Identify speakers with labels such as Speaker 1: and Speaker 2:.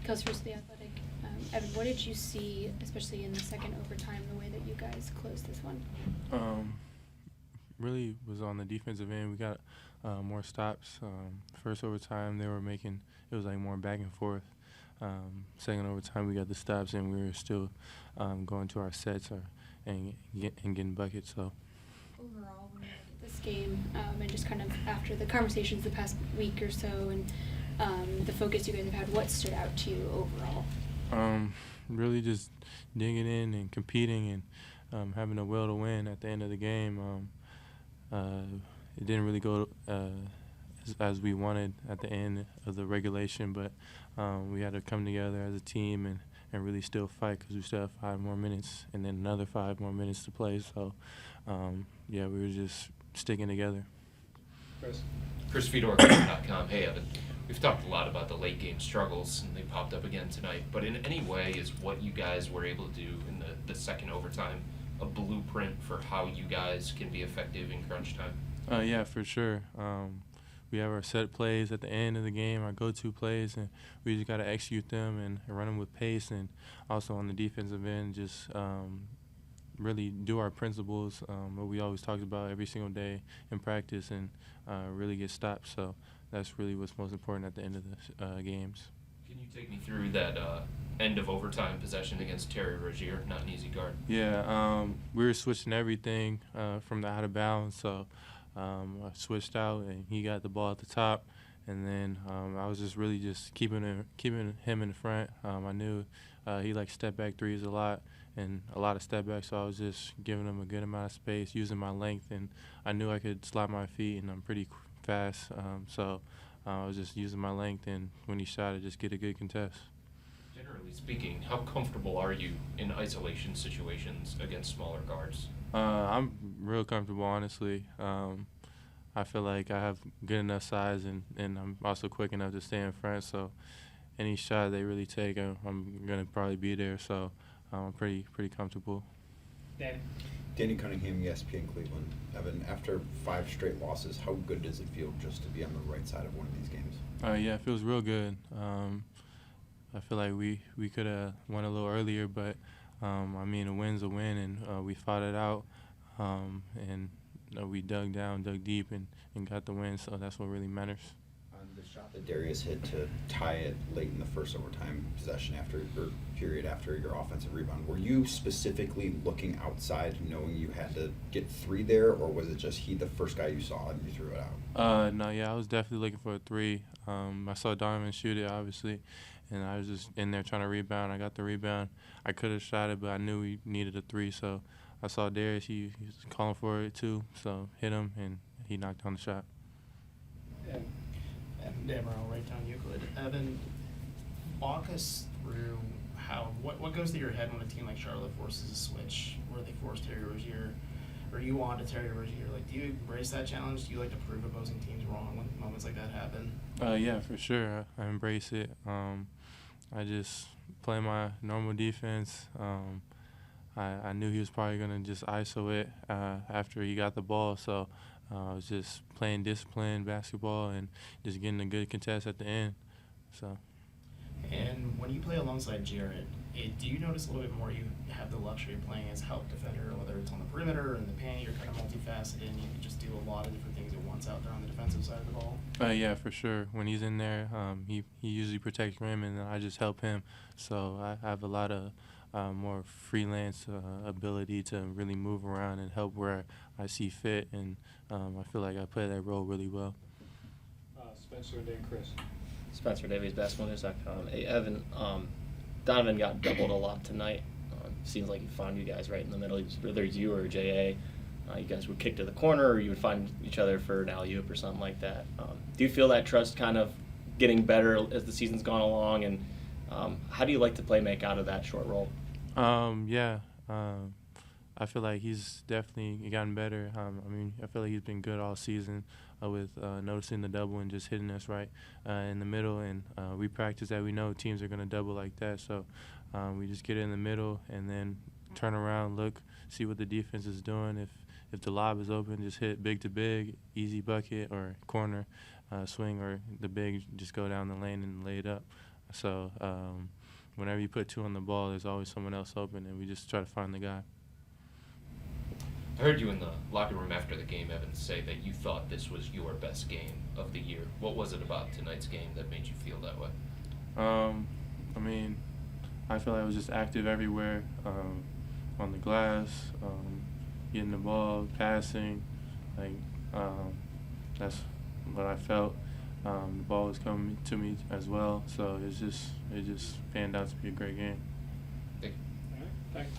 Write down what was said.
Speaker 1: Kelsey for The Athletic. Evan, what did you see, especially in the second overtime, the way that you guys closed this one?
Speaker 2: Really was on the defensive end. We got more stops. First overtime, they were making it was like more back and forth. Second overtime, we got the stops, and we were still going to our sets and getting buckets. So
Speaker 1: Overall, when you look at this game, and just kind of after the conversations the past week or so, and the focus you guys have had, what stood out to you overall?
Speaker 2: Really just digging in and competing and having a will to win at the end of the game. It didn't really go as we wanted at the end of the regulation, but we had to come together as a team and really still fight because we still have 5 more minutes and then another 5 more minutes to play. So, we were just sticking together.
Speaker 3: Chris Fedor.com. Hey, Evan. We've talked a lot about the late game struggles, and they popped up again tonight. But in any way, is what you guys were able to do in the second overtime a blueprint for how you guys can be effective in crunch time?
Speaker 2: Yeah, for sure. We have our set plays at the end of the game, our go-to plays, and we just got to execute them and run them with pace. And also on the defensive end, just really do our principles, what we always talked about every single day in practice, and really get stops. So that's really what's most important at the end of the games.
Speaker 3: Can you take me through that end of overtime possession against Terry Rozier? Not an easy guard.
Speaker 2: Yeah, we were switching everything from the out of bounds. So I switched out, and he got the ball at the top. And then I was just really just keeping him in front. I knew he liked step-back threes a lot and a lot of step-backs, so I was just giving him a good amount of space, using my length. And I knew I could slide my feet, and I'm pretty fast. So I was just using my length, and when he shot it, just get a good contest.
Speaker 3: Generally speaking, how comfortable are you in isolation situations against smaller guards?
Speaker 2: I'm real comfortable, honestly. I feel like I have good enough size, and I'm also quick enough to stay in front. So any shot they really take, I'm going to probably be there. So I'm pretty comfortable.
Speaker 4: Danny Cunningham, ESPN Cleveland. Evan, after 5 straight losses, how good does it feel just to be on the right side of one of these games?
Speaker 2: Yeah, it feels real good. I feel like we could have won a little earlier, but a win's a win, and we fought it out, and we dug deep, and got the win. So that's what really matters.
Speaker 4: On the shot that Darius hit to tie it late in the first overtime possession period after your offensive rebound, were you specifically looking outside, knowing you had to get 3 there, or was it just the first guy you saw and you threw it out?
Speaker 2: No, I was definitely looking for a 3. I saw Donovan shoot it, obviously, and I was just in there trying to rebound. I got the rebound. I could have shot it, but I knew we needed a 3, so I saw Darius. He was calling for it too, so hit him, and he knocked down the shot.
Speaker 5: And Damaro, right down Euclid. Evan, walk us through what goes through your head when a team like Charlotte forces a switch, where they force Terry Rozier, or you want to Terry Rozier. Like, do you embrace that challenge? Do you like to prove opposing teams wrong when moments like that happen?
Speaker 2: Yeah, for sure. I embrace it. I just play my normal defense. I knew he was probably going to just ISO it after he got the ball, so I was just playing disciplined basketball and just getting a good contest at the end. So.
Speaker 5: And when you play alongside Jarrett, do you notice a little bit more you have the luxury of playing as help defender, whether it's on the perimeter or in the paint? You're kind of multifaceted, and you can just do a lot of different things at once out there on the defensive side of the ball.
Speaker 2: Yeah, for sure. When he's in there, he usually protects rim, and then I just help him. So I have a lot of more freelance ability to really move around and help where I see fit, and I feel like I play that role really well.
Speaker 6: Spencer and then Chris.
Speaker 7: Spencer Davies, BasketballNews.com. Hey, Evan, Donovan got doubled a lot tonight. Seems like he found you guys right in the middle, whether it's you or J.A. You guys would kick to the corner, or you would find each other for an alley-oop or something like that. Do you feel that trust kind of getting better as the season's gone along, and how do you like to play make out of that short roll?
Speaker 2: I feel like he's definitely gotten better. I feel like he's been good all season with noticing the double and just hitting us right in the middle. And we practice that. We know teams are going to double like that. So we just get it in the middle and then turn around, look, see what the defense is doing. If the lob is open, just hit big to big, easy bucket or corner swing, or the big just go down the lane and lay it up. So whenever you put 2 on the ball, there's always someone else open, and we just try to find the guy.
Speaker 3: I heard you in the locker room after the game, Evan, say that you thought this was your best game of the year. What was it about tonight's game that made you feel that way?
Speaker 2: I mean, I feel like I was just active everywhere, on the glass, getting the ball, passing. That's what I felt. The ball was coming to me as well, so it just panned out to be a great game.
Speaker 3: Thank you.
Speaker 6: All right, thanks.